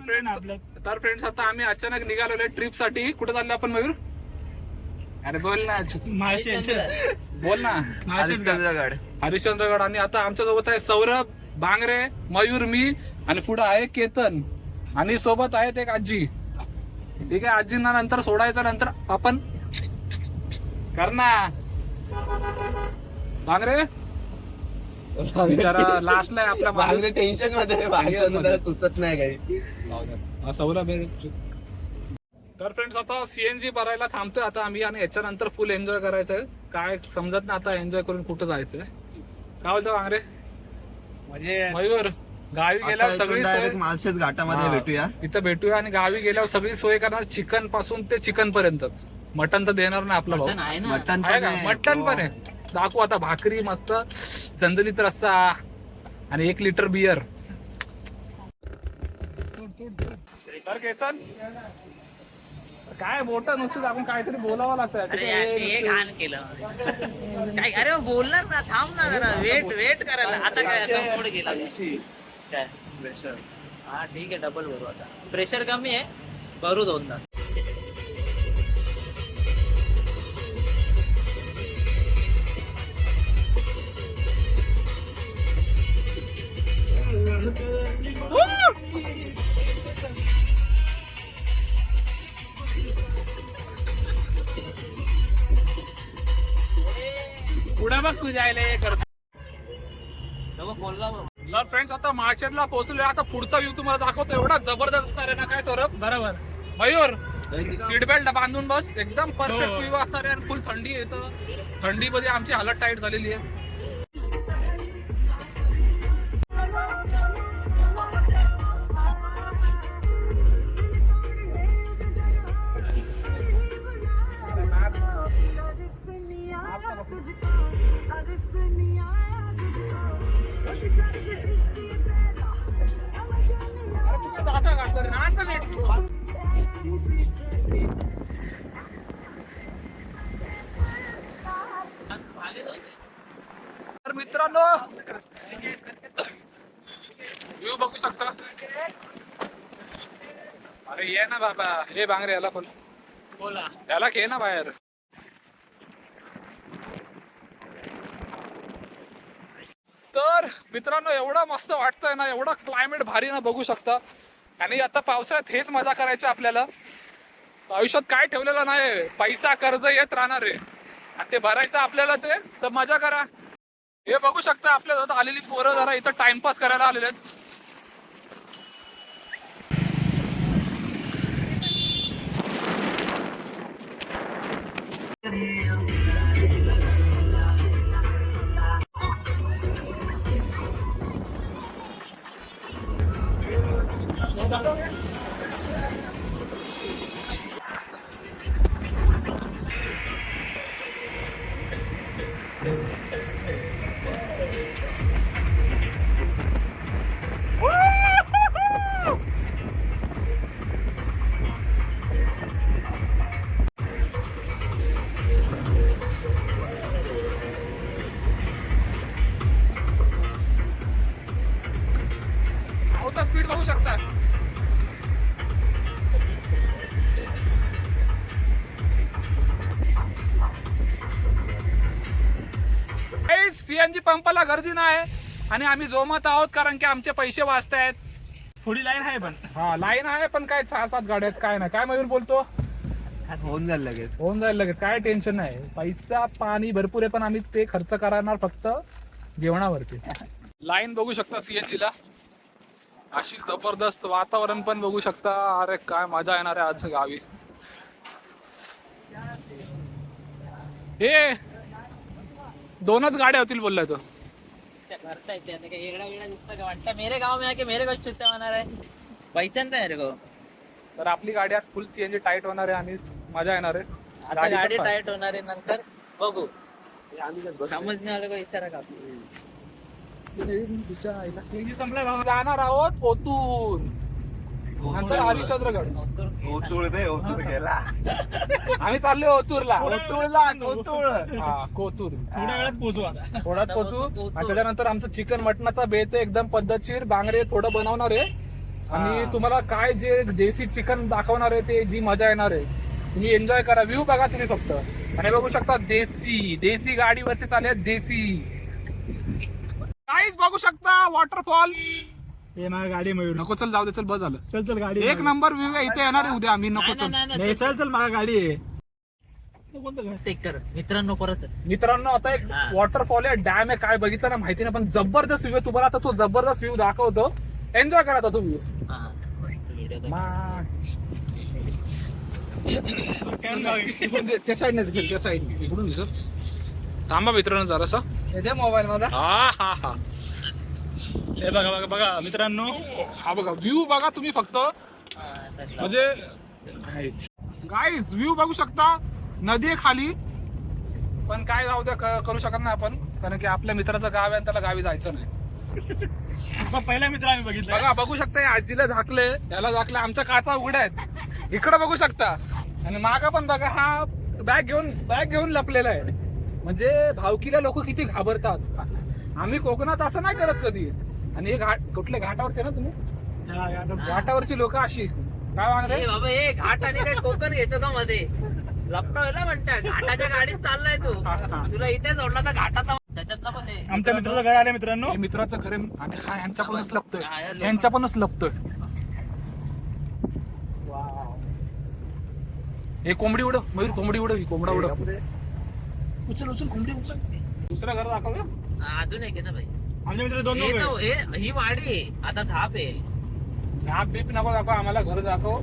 Friends आता आम्ही अचानक निघालेलो ट्रिप साठी. कुठे चाललो आपण मयूर? अरे बोल ना. बोल ना. हरिश्चंद्रगड. आणि आता आमच्या सोबत आहे सौरभ, बांगरे, मयूर, मी आणि पुढे आहे केतन आणि सोबत आहेत एक आजी. ठीक आहे, आजींना नंतर सोडायचं. नंतर आपण करणार बांगरे बिचारा लास्टला आहे आपला माणूस. टेन्शन मध्ये सुचत नाही काही. सौरभ आहे. तर फ्रेंड्स आता सीएनजी भरायला थांबतोय आता आम्ही आणि याच्यानंतर फुल एन्जॉय करायचंय. काय समजत नाही आता एन्जॉय करून कुठं जायचंय. काय बोलतो बांगरे? म्हणजे मयूर गावी गेल्यावर सगळी सोय माळशेज घाटामध्ये भेटूया. तिथं भेटूया आणि गावी गेल्यावर सगळी सोय करणार चिकन पासून ते चिकन पर्यंतच. मटन तर देणार नाही आपला भाऊ. मटन मटन पण आहे. दाखवू आता भाकरी मस्त झणझणीत रस्सा आणि 1 लिटर बियर. सर केतन काय मोठं नुसतं आपण काहीतरी बोलावं लागतं. अरे बोलणार ना, थांब ना जरा, वेट करायला. आता काय आता मोड गेला प्रेशर. हा ठीक आहे, डबल भरू. आता प्रेशर कमी आहे, भरू 2दा. पुढे बघ तू जायला करतो. बोलला फ्रेंड्स आता माळशेजला पोहोचलोय. आता पुढचा व्ह्यू तुम्हाला दाखवतो. एवढा जबरदस्त असणार आहे ना. काय सौरभ? बरोबर मयूर, सीट बेल्ट बांधून बस. एकदम परफेक्ट व्ह्यू असणार आहे. आणि फुल थंडी येतं. थंडीमध्ये आमची हालत टाईट झालेली आहे. तर मित्रांनो व्ह्यू बघू शकता. अरे ये ना बाबा. हे बांगरे याला खोल. बोला याला घे ना बाहेर. तर मित्रांनो एवढा मस्त वाटतंय ना. एवढा क्लायमेट भारी ना, बघू शकता. आणि आता पावसाळ्यात हेच मजा करायची आपल्याला. आयुष्यात काय ठेवलेलं नाही. पैसा कर्ज येत राहणार आहे आणि ते भरायचं आपल्यालाच आहे. तर मजा करा. हे बघू शकता आपल्या आलेली पोरं जरा इथं टाइमपास करायला आलेले आहेत. स्पीड बघू शकता. सीएनजी पंपाला गर्दी नाही आणि आम्ही जोमात आहोत कारण की आमचे पैसे वाचतायत. थोडी लाईन आहे पण. हा लाईन आहे पण काय 6-7 गाड्या आहेत. काय नाही. काय मयूर बोलतो? होऊन जाईल लगेच. होऊन जाईल लगेच. काय टेन्शन नाही. पैसा पाणी भरपूर आहे पण आम्ही ते खर्च करणार फक्त जेवणावरती. लाईन बघू शकता सीएनजी ला. अशी जबरदस्त वातावरण पण बघू शकता. अरे काय मजा येणार आहे आज गावी. हे 2च गाड्या होतील बोललाय तो. भरता येते आता काय एगडा दिसतं का? वाटतं मेरे गाव में आके मेरे को छुट्ट्या होणार आहे. पैशांचा आहे मेरे को. तर आपली गाडी आज फुल सीएनजी टाईट होणार आहे आणि मजा येणार आहे. आता गाडी टाईट होणार आहे. नंतर बघू. समजणे आलं का इशारा का? जाणार आहोत ओतूर. नंतर हरिश्चंद्रगड. गेला. आम्ही चाललोय ओतूरला. थोड्या कोतूर वेळात पोहोचू. आता थोड्यात पोहोचू. आणि त्याच्यानंतर आमचं चिकन मटणाचा बेत आहे एकदम पद्धतशीर. बांगरे थोडं बनवणार आहे आणि तुम्हाला काय जे देसी चिकन दाखवणार आहे ते जी मजा येणार आहे तुम्ही एन्जॉय करा. व्ह्यू बघा तुम्ही फक्त. आणि बघू शकता देसी गाडीवरती चालले देसी. काहीच बघू शकता वॉटरफॉल. हे माझ्या गाडी मयूर. नको चल जाऊ दे चल बस झालं. चल चल गाडी एक नंबर व्ह्यू आहे. इथे येणार आहे उद्या आम्ही. नको चल. नाही चल चल माझ्या गाडी आहे. कोणतं घर? टेक कर मित्रांनो परत मित्रांनो आता एक हा. वॉटरफॉल आहे डॅम आहे काय बघितलं ना माहिती नाही पण जबरदस्त व्ह्यू आहे. तुम्हाला आता तो जबरदस्त व्ह्यू दाखवतो. एन्जॉय करा आता तो व्ह्यू. मस्त व्हिडिओ त्या साईडने दिसेल त्या साईडने इकडून दिसत. थांबा मित्रांनो जरासा. मोबाईल माझा. हा हा हा हे बघा बघा बघा मित्रांनो. हा बघा व्ह्यू बघा तुम्ही फक्त. म्हणजे गाईज व्ह्यू बघू शकता. नदी आहे खाली पण काय जाऊ द्या करू शकत नाही आपण कारण की आपल्या मित्राचं गाव आहे आणि त्याला गावी जायचं नाही. आमचा पहिला मित्र आम्ही बघितला. बघा बघू शकता या आजीला झाकले याला झाकले. आमच्या काचा उघड्या आहेत. इकडे बघू शकता आणि मागा पण बघा हा बॅग घेऊन लपलेला आहे. म्हणजे भावकीला लोक किती घाबरतात. आम्ही कोकणात असं नाही करत कधी. आणि हे कुठल्या घाटावरचे ना तुम्ही घाटावरची लोक अशी काय वागले बाबा हे घाट आणि काय कोकण घेतो का मध्ये लपटवला म्हणताय. घाटाच्या गाडीत चाललाय तू. तुला इथे सोडला तर घाटाचा त्याच्यातला पण आहे. आमच्या मित्राचं घर आले मित्रांनो. हे मित्राचं खरे आणि हा यांच्या पणच लपतोय. यांच्या पणच लपतोय. हे कोंबडी उडव मयूर. कोंबडी उडव. ही कोंबडा उडव. उचल उचल कोंबडी उचल. दुसरं घर दाखवलं. अजून एक आहे ना भाई. आमच्या मित्र दोन लोक आहेत. ही वाडी आहे. आता झाप आहे. झाप बीप नको दाखव आम्हाला घर दाखव.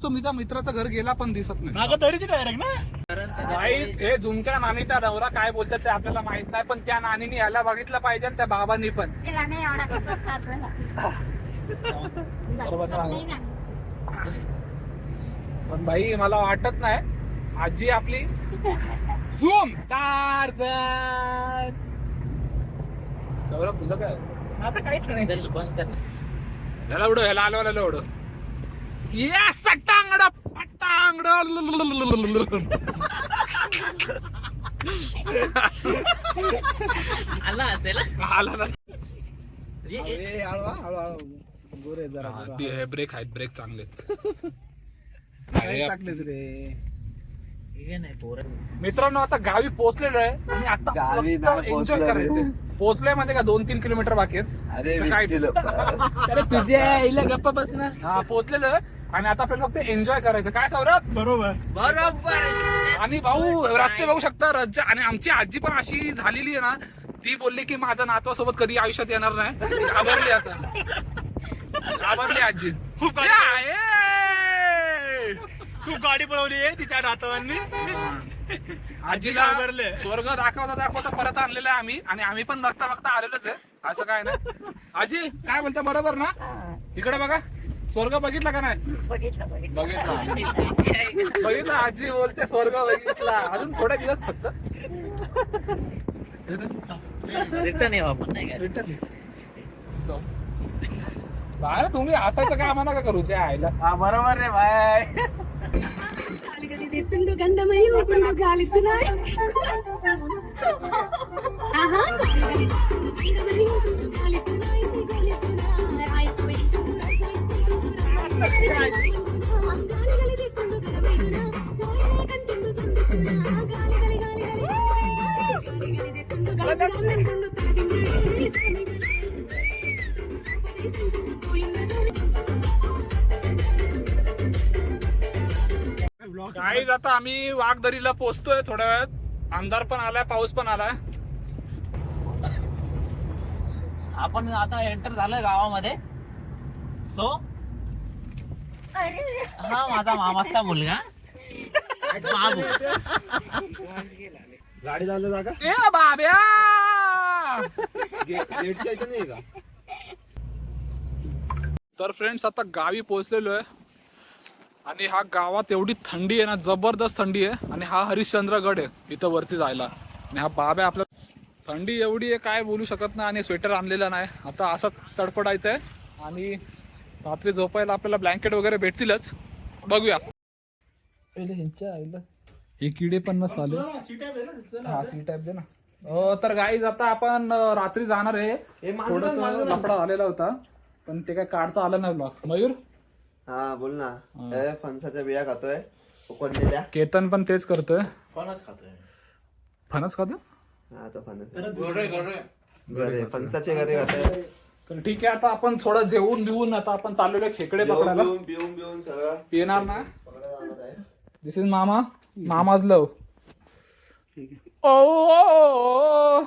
तो मी त्या मित्राचं घर गेला पण दिसत नाही. मागं तरीची डायरेक्ट ना. गाईस हे झुमक्या नानीचा नवरा काय बोलतात ते आपल्याला माहित नाही पण त्या नानीने याला बघितलं पाहिजे आणि त्या बाबांनी पण. पण भाई मला वाटत नाही आजी आपली झूम टार्झन. सौरभ तुझं काय आता काहीच नाही. चल बंद कर. ह्याला उडव. ह्याला आलो उडव. या सटांगड फटांगड. आला असेल. आला ना. गोरे ब्रेक आहेत. ब्रेक चांगले हे नाही पोरं. मित्रांनो आता गावी पोहोचलेलो आहे आणि आता गावी नाही एन्जॉय पोहोचलो रे. करायचं. पोहोचलोय म्हणजे का 2-3 किलोमीटर बाकी आहेत. अरे काय? 20 किलो. अरे तुझ्या आईला गप्पा बस ना. हा पोहोचलेलो आहे आणि आता आपल्याला फक्त एन्जॉय करायचं. काय सौरभ. बरोबर. बरोबर. आणि भाऊ रस्ते बघू शकता रज्जा. आणि आमची आजी पण अशी झालेली आहे ना ती बोलली की माझ्या नातवासोबत कधी आयुष्यात येणार नाही. घाबरली आता. घाबरली आजी. खूप या, गाडी ए! खूप गाडी पळवली आहे तिच्या नातवांनी. आजीला घाबरले. स्वर्ग दाखवता परत आणलेलं आहे आम्ही. आणि आम्ही पण बघता आलेलोच आहे. असं काय नाही. आजी काय बोलता बरोबर ना. इकडे बघा स्वर्ग बघितला का नाही. बघितला आजी बोलते स्वर्ग बघितला. अजून थोडे दिवस फक्त रिटर्न येऊ आपण नाही का. रिटर्न. बाहेर तुम्ही असायचं काय आम्हाला का करूचे आईला. हा बरोबर रे बाय. ತುಂಡು ಗಂಧ ಮೈಯು ತುಂಡು ಗಾಳಿತು ನಾಯಿ ಆಹಾ ಗಾಳಿತು ನಾಯಿ ಆಯ್ತು ಗಾಳಿಗಳಿದೆ ತುಂಡು ಗಂಧ ಮೈಯುನ ಸೋಯಲೆ ಕಂಟುಂಡು ಸಂದುಚುನ ಗಾಳಿಗಳಿದೆ ತುಂಡು ಗಂಧ ತುಂಡು ತುಂಡು गाईज आता आम्ही वाघदरीला पोहोचतोय थोड्या वेळात. अंधार पण आलाय पाऊस पण आलाय. आपण आता एंटर झालोय गावामध्ये. सो हा माझा मामाचा मुलगा बाबू. गाडी झालं जागा. ए बाब्या. गेटच्या इथे नाही का. तर फ्रेंड्स आता गावी पोहोचलेलो आहे आणि हा गावात एवढी थंडी आहे ना जबरदस्त थंडी आहे. आणि हा हरिश्चंद्रगड आहे इथं वरती जायला. आणि हा बाब्या आपल्या थंडी एवढी आहे काय बोलू शकत नाही. आणि स्वेटर आणलेला नाही. आता असंच तडफडायचं आहे. आणि रात्री झोपायला आपल्याला ब्लँकेट वगैरे भेटतीलच. बघूया. हे किडे पण नसले. हा सी टाईप दे ना. तर गाईज आता आपण रात्री जाणार आहे. हे माझं थोडस माझं लफडा झालेला होता पण ते काय काढता आलं नाही ब्लॉग. मयूर हा बोल ना. हे फणसाच्या बिया खातोय उकडलेल्या. केतन पण तेच करतोय. फणस खातोय. फणस खातो. हा तो फणस गरे गरे. गरे फणसाचे गरे खातोय. तर ठीक आहे आता आपण थोडं जेवून बिवून आता आपण चाललेलो आहे खेकडे पकडायला. पिऊन सगळं येणार ना. पकडायला जाणार आहे. दिस इज मामा. मामाज लव. ओ